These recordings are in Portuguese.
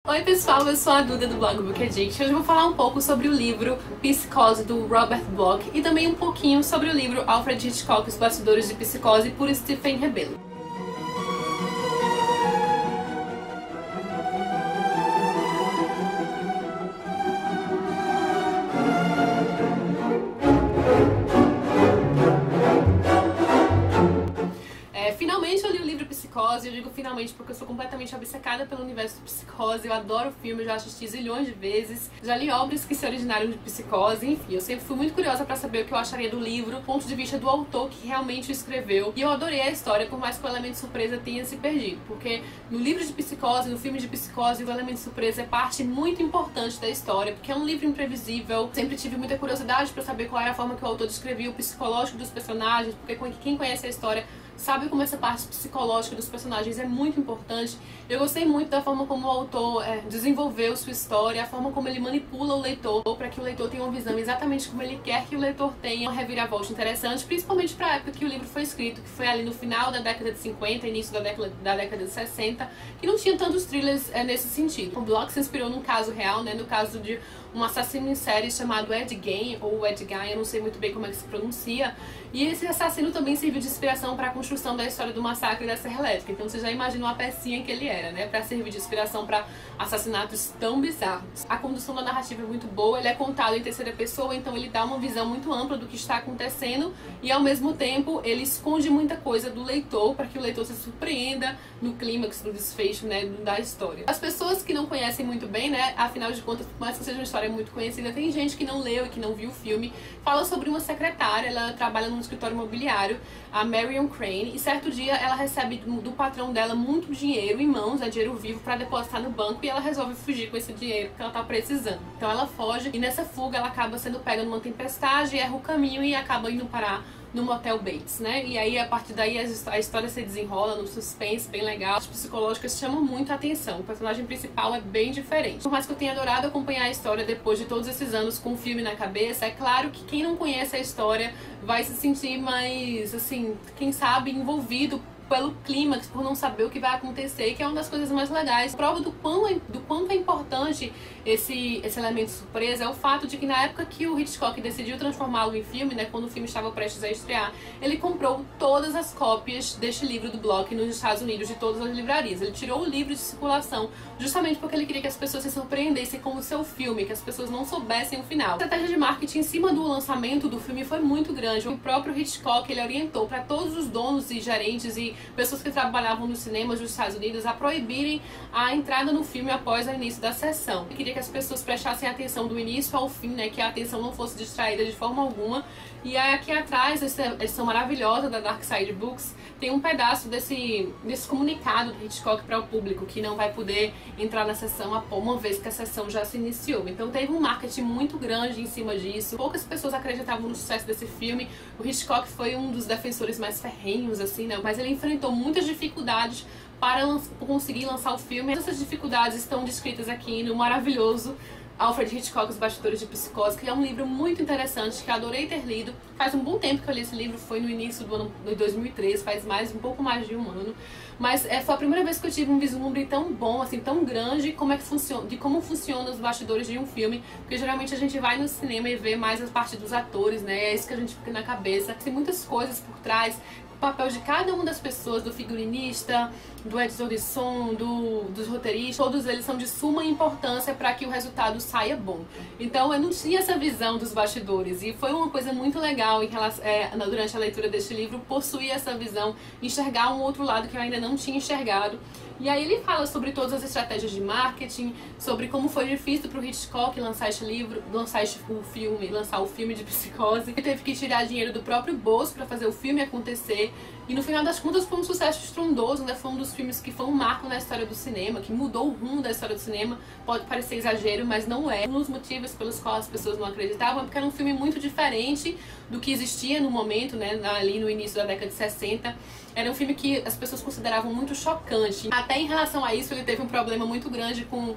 Oi pessoal, eu sou a Duda do blog Book Addict. Hoje eu vou falar um pouco sobre o livro Psicose, do Robert Bloch, e também um pouquinho sobre o livro Alfred Hitchcock, Os Bastidores de Psicose, por Stephen Rebelo. Finalmente eu li o livro Psicose, eu digo finalmente porque eu sou completamente obcecada pelo universo de Psicose, eu adoro o filme, eu já assisti zilhões de vezes, já li obras que se originaram de Psicose, enfim, eu sempre fui muito curiosa pra saber o que eu acharia do livro, do ponto de vista do autor que realmente o escreveu, e eu adorei a história, por mais que o elemento surpresa tenha se perdido, porque no livro de Psicose, no filme de Psicose, o elemento surpresa é parte muito importante da história, porque é um livro imprevisível, sempre tive muita curiosidade pra saber qual era a forma que o autor descrevia o psicológico dos personagens, porque quem conhece a história sabe como essa parte psicológica dos personagens é muito importante. Eu gostei muito da forma como o autor desenvolveu sua história, a forma como ele manipula o leitor para que o leitor tenha uma visão exatamente como ele quer que o leitor tenha, uma reviravolta interessante, principalmente para a época que o livro foi escrito, que foi ali no final da década de 50, início da década de 60, que não tinha tantos thrillers nesse sentido. O Bloch se inspirou num caso real, no caso de um assassino em série chamado Ed Gein, ou Ed Gein, eu não sei muito bem como é que se pronuncia, e esse assassino também serviu de inspiração para a construção da história do massacre da Serra Elétrica. Então você já imagina uma pecinha que ele era, para servir de inspiração para assassinatos tão bizarros. A condução da narrativa é muito boa, ele é contado em terceira pessoa, então ele dá uma visão muito ampla do que está acontecendo e ao mesmo tempo ele esconde muita coisa do leitor para que o leitor se surpreenda no clímax do desfecho da história. As pessoas que não conhecem muito bem, afinal de contas, por mais que seja uma história muito conhecida, tem gente que não leu e que não viu o filme. Fala sobre uma secretária, ela trabalha num escritório imobiliário, a Marion Crane, e certo dia ela recebe do patrão dela muito dinheiro em mãos, dinheiro vivo, para depositar no banco, e ela resolve fugir com esse dinheiro que ela tá precisando. Então ela foge e nessa fuga ela acaba sendo pega numa tempestade, erra o caminho e acaba indo parar no Motel Bates, E aí, a partir daí, a história se desenrola no suspense bem legal. As psicológicas chamam muito a atenção. O personagem principal é bem diferente. Por mais que eu tenha adorado acompanhar a história depois de todos esses anos com o filme na cabeça, é claro que quem não conhece a história vai se sentir mais, assim, quem sabe, envolvido pelo clímax, por não saber o que vai acontecer, que é uma das coisas mais legais. Prova do quanto é importante esse elemento surpresa é o fato de que na época que o Hitchcock decidiu transformá-lo em filme, quando o filme estava prestes a estrear, ele comprou todas as cópias deste livro do Bloch nos Estados Unidos, de todas as livrarias. Ele tirou o livro de circulação, justamente porque ele queria que as pessoas se surpreendessem com o seu filme, que as pessoas não soubessem o final. A estratégia de marketing em cima do lançamento do filme foi muito grande. O próprio Hitchcock, ele orientou para todos os donos e gerentes e pessoas que trabalhavam nos cinemas dos Estados Unidos a proibirem a entrada no filme após o início da sessão. Ele queria que as pessoas prestassem atenção do início ao fim, que a atenção não fosse distraída de forma alguma. E aí aqui atrás, essa edição maravilhosa da Dark Side Books, tem um pedaço desse comunicado do Hitchcock para o público, que não vai poder entrar na sessão uma vez que a sessão já se iniciou. Então teve um marketing muito grande em cima disso. Poucas pessoas acreditavam no sucesso desse filme. O Hitchcock foi um dos defensores mais ferrenhos, mas ele enfrentou muitas dificuldades para conseguir lançar o filme. Essas dificuldades estão descritas aqui no maravilhoso Alfred Hitchcock, Os Bastidores de Psicose, que é um livro muito interessante, que eu adorei ter lido. Faz um bom tempo que eu li esse livro, foi no início do ano de 2013, faz um pouco mais de um ano. Mas foi a primeira vez que eu tive um vislumbre tão bom, tão grande, de como funcionam os bastidores de um filme, porque geralmente a gente vai no cinema e vê mais a parte dos atores, é isso que a gente fica na cabeça. Tem muitas coisas por trás, o papel de cada uma das pessoas, do figurinista, do editor de som, dos roteiristas, todos eles são de suma importância para que o resultado saia bom. Então eu não tinha essa visão dos bastidores e foi uma coisa muito legal durante a leitura deste livro, possuir essa visão, enxergar um outro lado que eu ainda não tinha enxergado. E aí ele fala sobre todas as estratégias de marketing, sobre como foi difícil para o Hitchcock lançar este livro, lançar o filme de Psicose. Ele teve que tirar dinheiro do próprio bolso para fazer o filme acontecer. E no final das contas foi um sucesso estrondoso, foi um dos filmes que foi um marco na história do cinema, que mudou o rumo da história do cinema. Pode parecer exagero, mas não é. Um dos motivos pelos quais as pessoas não acreditavam é porque era um filme muito diferente do que existia no momento, ali no início da década de 60. era um filme que as pessoas consideravam muito chocante. Até em relação a isso, ele teve um problema muito grande com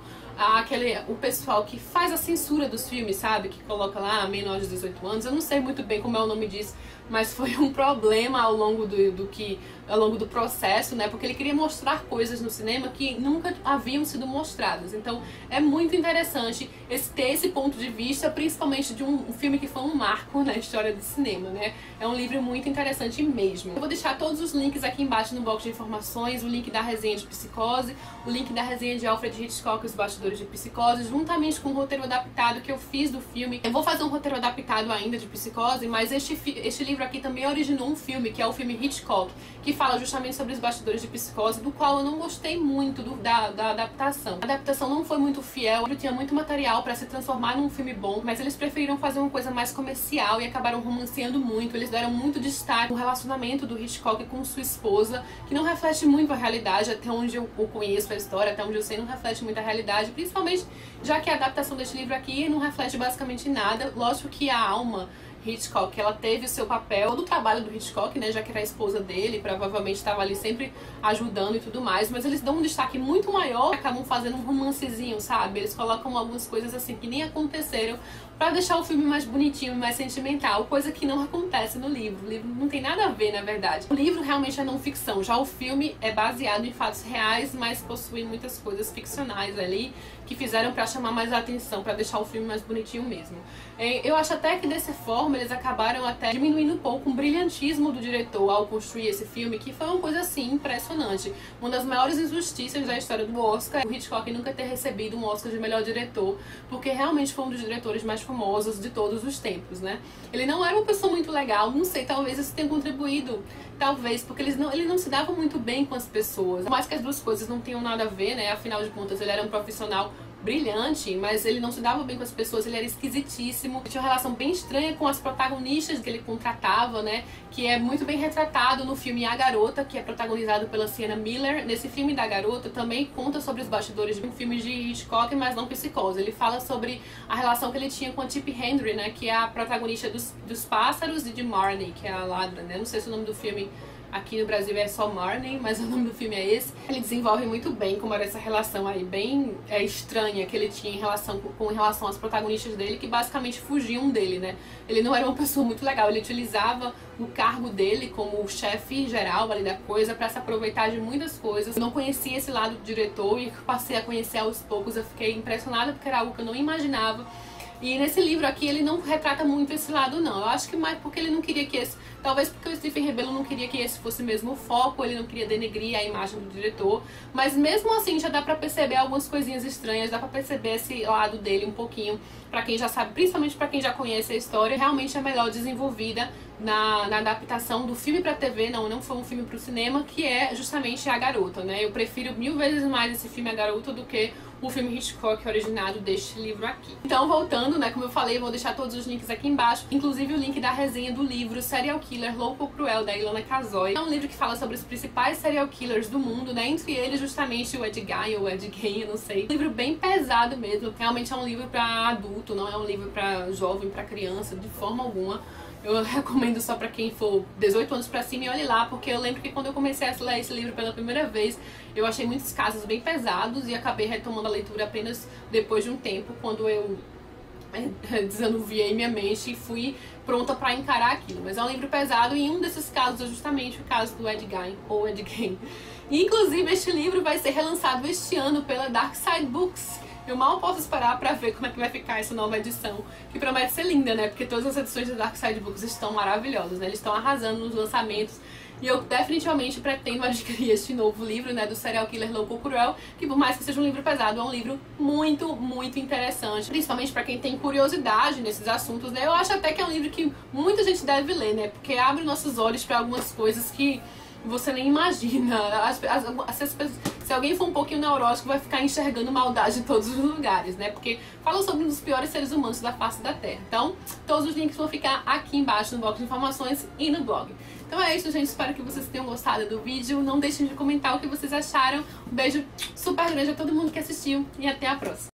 o pessoal que faz a censura dos filmes, sabe? Que coloca lá menor de 18 anos. Eu não sei muito bem como é o nome disso, mas foi um problema ao longo do processo, né? Porque ele queria mostrar coisas no cinema que nunca haviam sido mostradas. Então é muito interessante ter esse ponto de vista, principalmente de um filme que foi um marco na história do cinema, né? É um livro muito interessante mesmo. Eu vou deixar todos os links aqui embaixo no box de informações, o link da resenha de Psicose, o link da resenha de Alfred Hitchcock e os bastidores de Psicose, juntamente com o roteiro adaptado que eu fiz do filme. Eu vou fazer um roteiro adaptado ainda de Psicose, mas este livro aqui também originou um filme, que é o filme Hitchcock, que fala justamente sobre os bastidores de Psicose, do qual eu não gostei muito da adaptação. A adaptação não foi muito fiel, ele tinha muito material para se transformar num filme bom, mas eles preferiram fazer uma coisa mais comercial e acabaram romanceando muito. Eles deram muito destaque no relacionamento do Hitchcock com sua esposa, que não reflete muito a realidade, até onde eu conheço a história, até onde eu sei, não reflete muito a realidade, principalmente já que a adaptação deste livro aqui não reflete basicamente nada. Lógico que a alma Hitchcock, ela teve o seu papel do trabalho do Hitchcock, né, já que era a esposa dele, provavelmente estava ali sempre ajudando e tudo mais, mas eles dão um destaque muito maior, acabam fazendo um romancezinho, sabe? Eles colocam algumas coisas assim que nem aconteceram pra deixar o filme mais bonitinho e mais sentimental, coisa que não acontece no livro. O livro não tem nada a ver, na verdade. O livro realmente é não ficção, já o filme é baseado em fatos reais, mas possui muitas coisas ficcionais ali que fizeram pra chamar mais a atenção, pra deixar o filme mais bonitinho mesmo. Eu acho até que dessa forma eles acabaram até diminuindo um pouco o brilhantismo do diretor ao construir esse filme, que foi uma coisa assim impressionante. Uma das maiores injustiças da história do Oscar, o Hitchcock nunca ter recebido um Oscar de melhor diretor, porque realmente foi um dos diretores mais famosos de todos os tempos, né? Ele não era uma pessoa muito legal, não sei, talvez isso tenha contribuído, talvez, porque ele não se dava muito bem com as pessoas. Por mais que as duas coisas não tenham nada a ver, né? Afinal de contas, ele era um profissional brilhante, mas ele não se dava bem com as pessoas, ele era esquisitíssimo, tinha uma relação bem estranha com as protagonistas que ele contratava, né, que é muito bem retratado no filme A Garota, que é protagonizado pela Sienna Miller. Nesse filme da Garota também conta sobre os bastidores de um filme de Hitchcock, mas não Psicose. Ele fala sobre a relação que ele tinha com a Tippi Hedren, né, que é a protagonista dos Pássaros, e de Marnie, que é a ladra, né, não sei se o nome do filme aqui no Brasil é só Marnie, mas o nome do filme é esse. Ele desenvolve muito bem como era essa relação aí bem estranha que ele tinha com relação às protagonistas dele, que basicamente fugiam dele, né? Ele não era uma pessoa muito legal, ele utilizava o cargo dele como o chefe geral ali da coisa para se aproveitar de muitas coisas. Eu não conhecia esse lado do diretor e passei a conhecer aos poucos. Eu fiquei impressionada porque era algo que eu não imaginava. E nesse livro aqui ele não retrata muito esse lado, não. Eu acho que mais porque ele não queria que esse... Talvez porque o Stephen Rebelo não queria que esse fosse mesmo o foco, ele não queria denegrir a imagem do diretor. Mas mesmo assim já dá pra perceber algumas coisinhas estranhas, dá pra perceber esse lado dele um pouquinho. Pra quem já sabe, principalmente pra quem já conhece a história, realmente é melhor desenvolvida na adaptação do filme pra TV, não foi um filme pro cinema, que é justamente A Garota, né? Eu prefiro 1000 vezes mais esse filme A Garota do que o filme Hitchcock originado deste livro aqui. Então, voltando, né, como eu falei, eu vou deixar todos os links aqui embaixo, inclusive o link da resenha do livro Serial Killer Louco ou Cruel, da Ilana Kazoy. É um livro que fala sobre os principais serial killers do mundo, né, entre eles justamente o Ed Gein ou Ed Gein, eu não sei. Um livro bem pesado mesmo, realmente é um livro pra adulto, não é um livro pra jovem, pra criança, de forma alguma. Eu recomendo só pra quem for 18 anos pra cima e olhe lá, porque eu lembro que quando eu comecei a ler esse livro pela primeira vez, eu achei muitos casos bem pesados e acabei retomando a leitura apenas depois de um tempo, quando eu desanuviei minha mente e fui pronta pra encarar aquilo. Mas é um livro pesado e um desses casos é justamente o caso do Ed Gein ou Ed Gein. E, inclusive, este livro vai ser relançado este ano pela Dark Side Books. Eu mal posso esperar pra ver como é que vai ficar essa nova edição, que promete ser linda, né? Porque todas as edições da Dark Side Books estão maravilhosas, né? Eles estão arrasando nos lançamentos. E eu definitivamente pretendo adquirir este novo livro, né, do Serial Killer Louco ou Cruel, que por mais que seja um livro pesado, é um livro muito, muito interessante. Principalmente pra quem tem curiosidade nesses assuntos, né? Eu acho até que é um livro que muita gente deve ler, né? Porque abre nossos olhos pra algumas coisas que você nem imagina. Se alguém for um pouquinho neurótico, vai ficar enxergando maldade em todos os lugares, né? Porque fala sobre um dos piores seres humanos da face da Terra. Então, todos os links vão ficar aqui embaixo no box de informações e no blog. Então é isso, gente. Espero que vocês tenham gostado do vídeo. Não deixem de comentar o que vocês acharam. Um beijo super grande a todo mundo que assistiu e até a próxima.